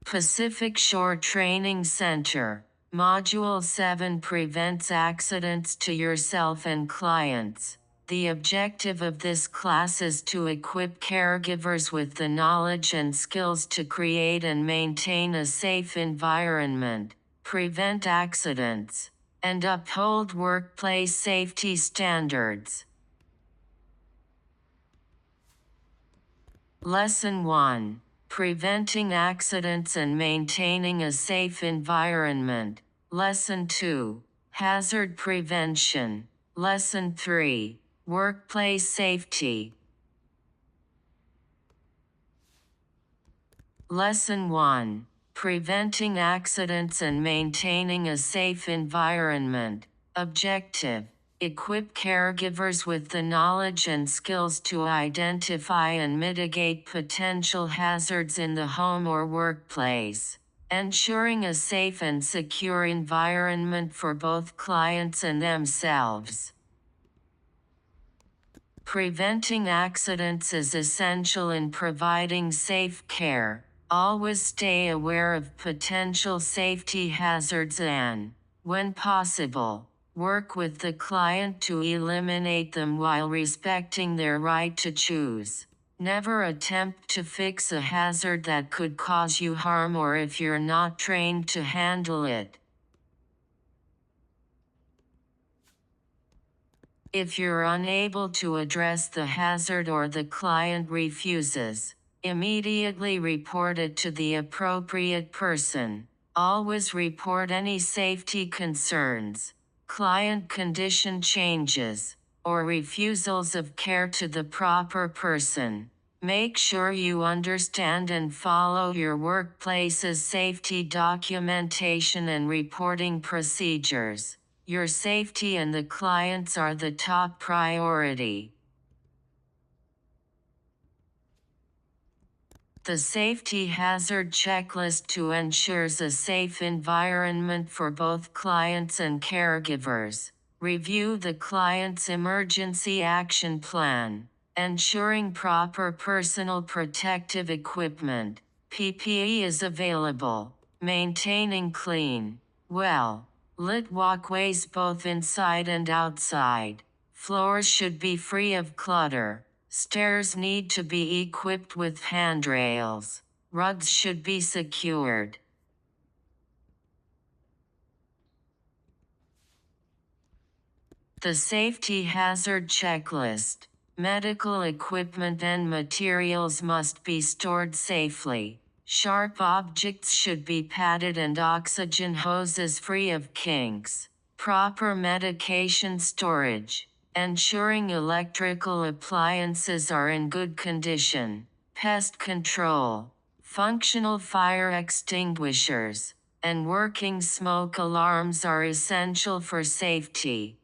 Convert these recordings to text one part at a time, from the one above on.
Pacific Shore Training Center. Module 7 prevents accidents to yourself and clients. The objective of this class is to equip caregivers with the knowledge and skills to create and maintain a safe environment, prevent accidents, and uphold workplace safety standards. Lesson 1. Preventing accidents and maintaining a safe environment. Lesson 2. Hazard prevention. Lesson 3. Workplace safety. Lesson 1. Preventing accidents and maintaining a safe environment. Objective. Equip caregivers with the knowledge and skills to identify and mitigate potential hazards in the home or workplace, ensuring a safe and secure environment for both clients and themselves. Preventing accidents is essential in providing safe care. Always stay aware of potential safety hazards and, when possible, work with the client to eliminate them while respecting their right to choose. Never attempt to fix a hazard that could cause you harm or if you're not trained to handle it. If you're unable to address the hazard or the client refuses, immediately report it to the appropriate person. Always report any safety concerns, client condition changes, or refusals of care to the proper person. Make sure you understand and follow your workplace's safety documentation and reporting procedures. Your safety and the clients are the top priority. The Safety Hazard Checklist ensures a safe environment for both clients and caregivers. Review the client's emergency action plan, ensuring proper personal protective equipment, PPE is available, maintaining clean, lit walkways both inside and outside. Floors should be free of clutter. Stairs need to be equipped with handrails. Rugs should be secured. The Safety Hazard Checklist. Medical equipment and materials must be stored safely. Sharp objects should be padded and oxygen hoses free of kinks. Proper medication storage. Ensuring electrical appliances are in good condition. Pest control. Functional fire extinguishers and working smoke alarms are essential for safety.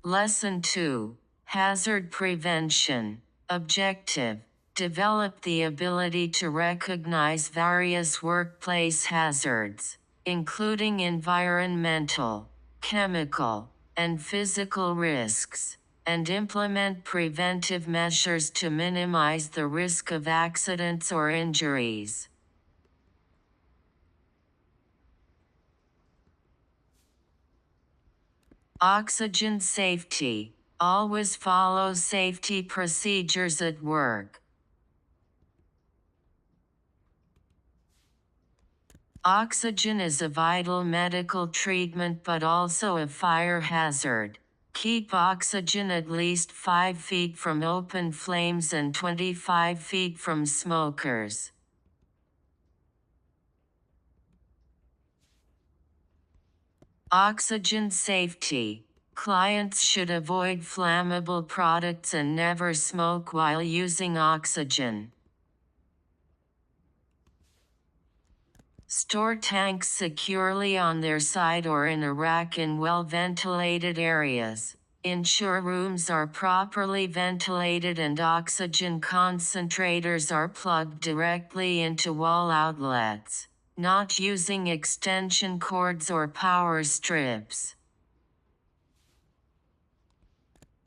Lesson 2. Hazard prevention. Objective. Develop the ability to recognize various workplace hazards, including environmental, chemical, and physical risks, and implement preventive measures to minimize the risk of accidents or injuries. Oxygen safety. Always follow safety procedures at work. Oxygen is a vital medical treatment but also a fire hazard. Keep oxygen at least 5 feet from open flames and 25 feet from smokers. Oxygen safety. Clients should avoid flammable products and never smoke while using oxygen. Store tanks securely on their side or in a rack in well-ventilated areas. Ensure rooms are properly ventilated and oxygen concentrators are plugged directly into wall outlets, not using extension cords or power strips.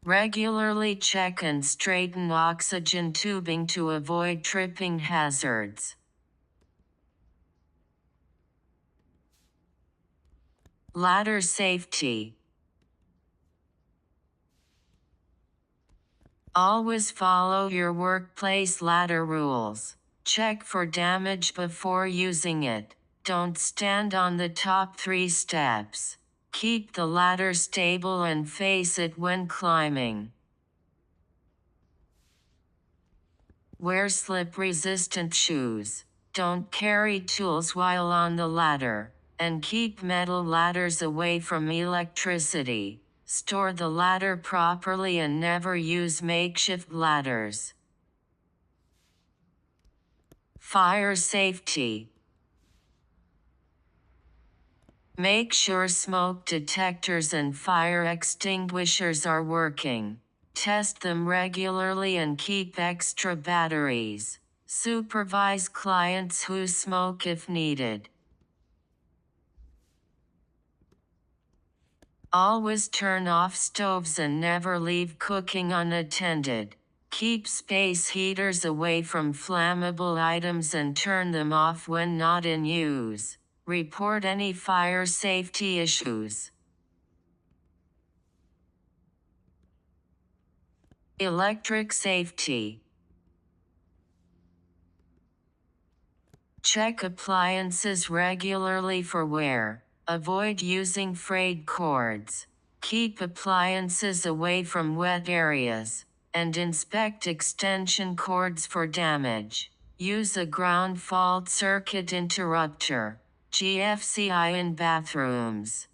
Regularly check and straighten oxygen tubing to avoid tripping hazards. Ladder safety. Always follow your workplace ladder rules. Check for damage before using it. Don't stand on the top 3 steps. Keep the ladder stable and face it when climbing. Wear slip-resistant shoes. Don't carry tools while on the ladder, and keep metal ladders away from electricity. Store the ladder properly and never use makeshift ladders. Fire safety. Make sure smoke detectors and fire extinguishers are working. Test them regularly and keep extra batteries. Supervise clients who smoke if needed. Always turn off stoves and never leave cooking unattended. Keep space heaters away from flammable items and turn them off when not in use. Report any fire safety issues. Electric safety. Check appliances regularly for wear. Avoid using frayed cords. Keep appliances away from wet areas. And inspect extension cords for damage. Use a ground fault circuit interrupter, GFCI, in bathrooms.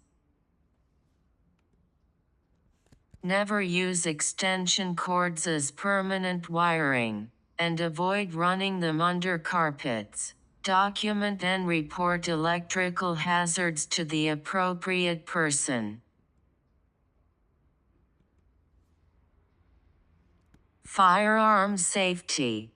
Never use extension cords as permanent wiring, and avoid running them under carpets. Document and report electrical hazards to the appropriate person. Firearm safety.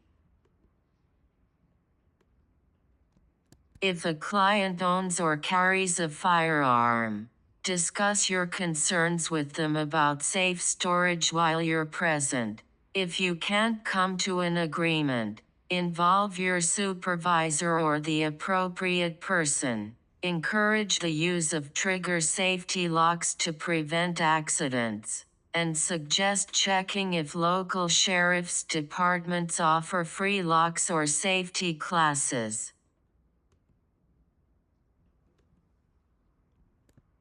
If a client owns or carries a firearm, discuss your concerns with them about safe storage while you're present. If you can't come to an agreement, involve your supervisor or the appropriate person. Encourage the use of trigger safety locks to prevent accidents, and suggest checking if local sheriff's departments offer free locks or safety classes.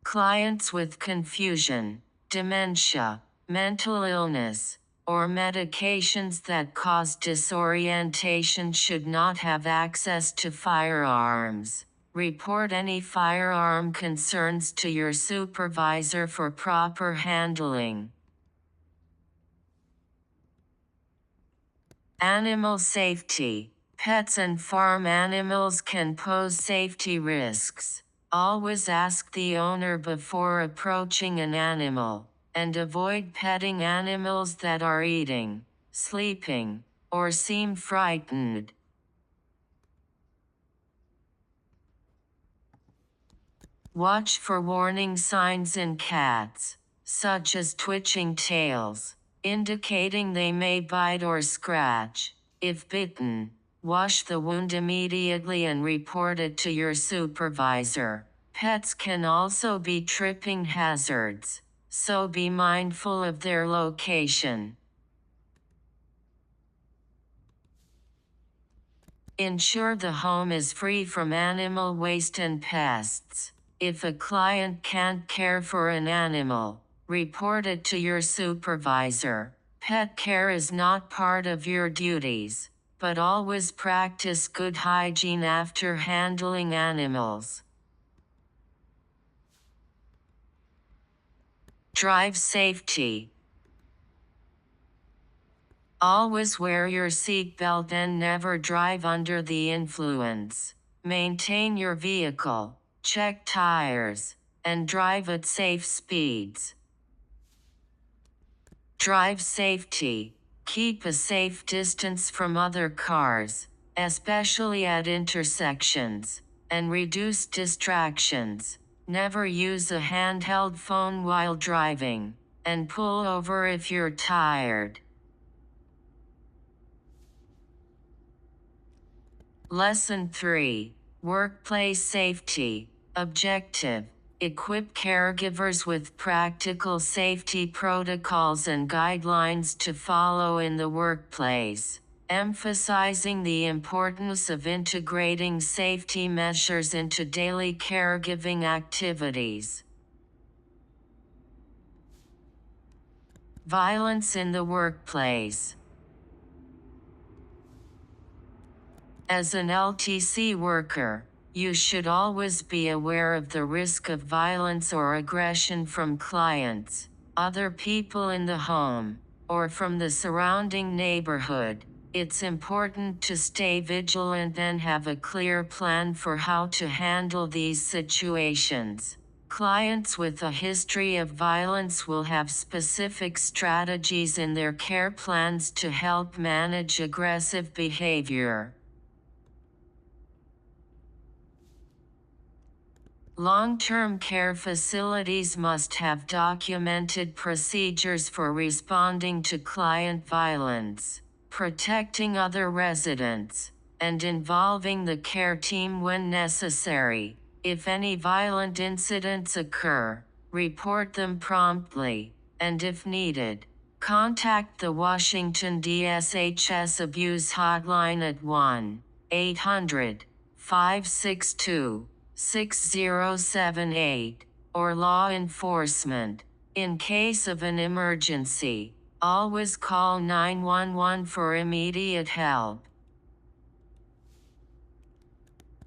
Clients with confusion, dementia, mental illness, or medications that cause disorientation should not have access to firearms. Report any firearm concerns to your supervisor for proper handling. Animal safety. Pets and farm animals can pose safety risks. Always ask the owner before approaching an animal, and avoid petting animals that are eating, sleeping, or seem frightened. Watch for warning signs in cats, such as twitching tails, indicating they may bite or scratch. If bitten, wash the wound immediately and report it to your supervisor. Pets can also be tripping hazards, so be mindful of their location. Ensure the home is free from animal waste and pests. If a client can't care for an animal, report it to your supervisor. Pet care is not part of your duties, but always practice good hygiene after handling animals. Drive safety. Always wear your seatbelt and never drive under the influence. Maintain your vehicle, check tires, and drive at safe speeds. Drive safety. Keep a safe distance from other cars, especially at intersections, and reduce distractions. Never use a handheld phone while driving. and pull over if you're tired. Lesson 3. Workplace Safety. Objective. Equip caregivers with practical safety protocols and guidelines to follow in the workplace, emphasizing the importance of integrating safety measures into daily caregiving activities. Violence in the workplace. As an LTC worker, you should always be aware of the risk of violence or aggression from clients, other people in the home, or from the surrounding neighborhood. It's important to stay vigilant and have a clear plan for how to handle these situations. Clients with a history of violence will have specific strategies in their care plans to help manage aggressive behavior. Long-term care facilities must have documented procedures for responding to client violence, protecting other residents, and involving the care team when necessary. If any violent incidents occur, report them promptly, and if needed, contact the Washington DSHS Abuse Hotline at 1-800-562-6078, or law enforcement. In case of an emergency, always call 911 for immediate help.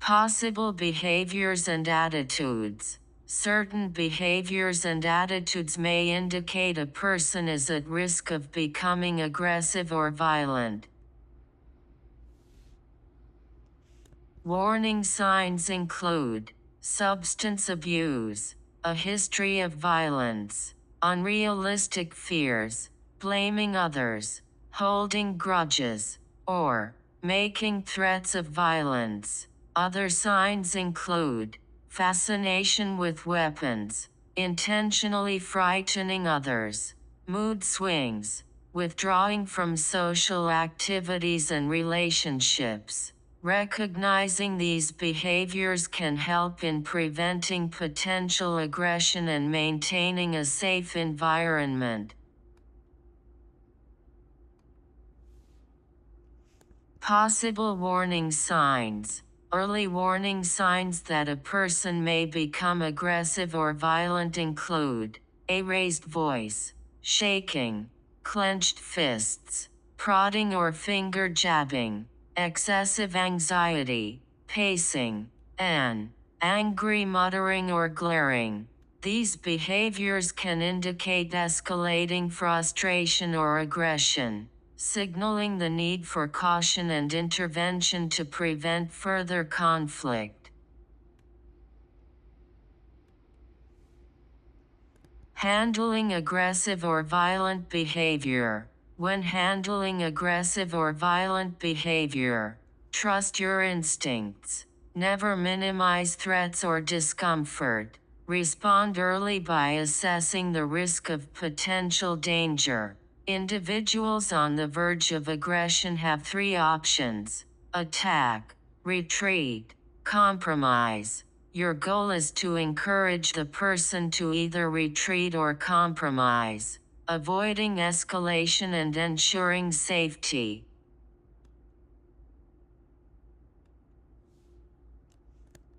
Possible behaviors and attitudes. Certain behaviors and attitudes may indicate a person is at risk of becoming aggressive or violent. Warning signs include substance abuse, a history of violence, unrealistic fears, blaming others, holding grudges, or making threats of violence. Other signs include fascination with weapons, intentionally frightening others, mood swings, withdrawing from social activities and relationships. Recognizing these behaviors can help in preventing potential aggression and maintaining a safe environment. Possible warning signs. Early warning signs that a person may become aggressive or violent include a raised voice, shaking, clenched fists, prodding or finger jabbing, excessive anxiety, pacing, and angry muttering or glaring. These behaviors can indicate escalating frustration or aggression, signaling the need for caution and intervention to prevent further conflict. Handling aggressive or violent behavior. When handling aggressive or violent behavior, trust your instincts. Never minimize threats or discomfort. Respond early by assessing the risk of potential danger. Individuals on the verge of aggression have three options: attack, retreat, compromise. Your goal is to encourage the person to either retreat or compromise, avoiding escalation and ensuring safety.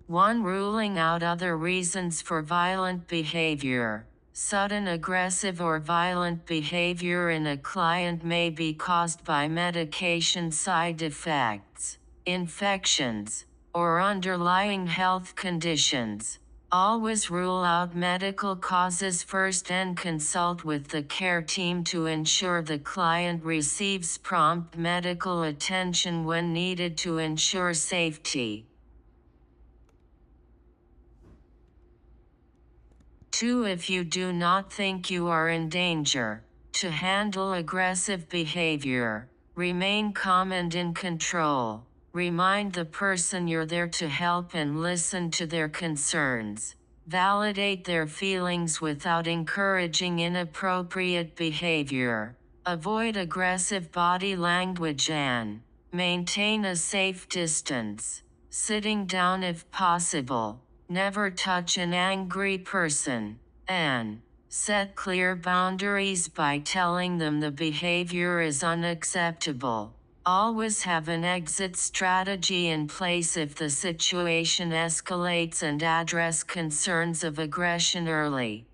One, ruling out other reasons for violent behavior. Sudden aggressive or violent behavior in a client may be caused by medication side effects, infections, or underlying health conditions. Always rule out medical causes first and consult with the care team to ensure the client receives prompt medical attention when needed to ensure safety. 2. If you do not think you are in danger, to handle aggressive behavior, remain calm and in control. Remind the person you're there to help and listen to their concerns. Validate their feelings without encouraging inappropriate behavior. Avoid aggressive body language and maintain a safe distance. Sitting down if possible. Never touch an angry person. And set clear boundaries by telling them the behavior is unacceptable. Always have an exit strategy in place if the situation escalates and address concerns of aggression early.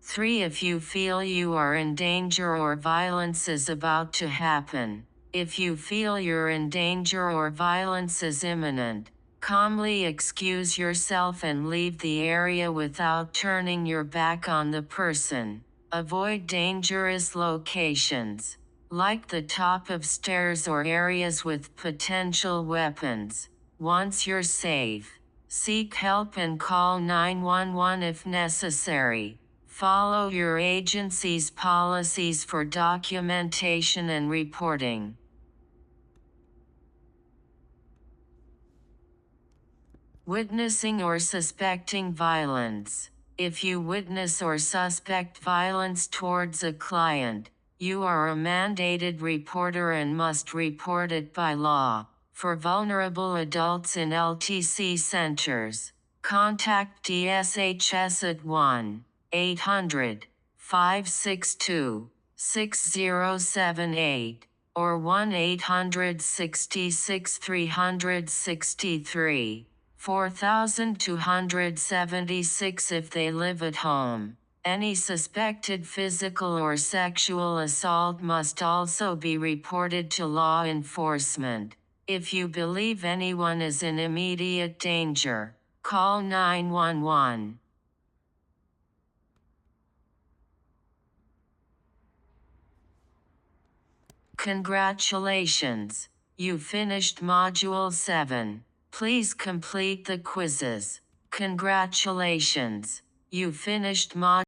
3. If you feel you are in danger or violence is about to happen. If you feel you're in danger or violence is imminent, calmly excuse yourself and leave the area without turning your back on the person. Avoid dangerous locations, like the top of stairs or areas with potential weapons. Once you're safe, seek help and call 911 if necessary. Follow your agency's policies for documentation and reporting. Witnessing or suspecting violence. If you witness or suspect violence towards a client, you are a mandated reporter and must report it by law. For vulnerable adults in LTC centers, contact DSHS at 1-800-562-6078 or 1-800-66-363. 4276 if they live at home. Any suspected physical or sexual assault must also be reported to law enforcement. If you believe anyone is in immediate danger, call 911. Congratulations! You finished Module 7. Please complete the quizzes. Congratulations! You finished Module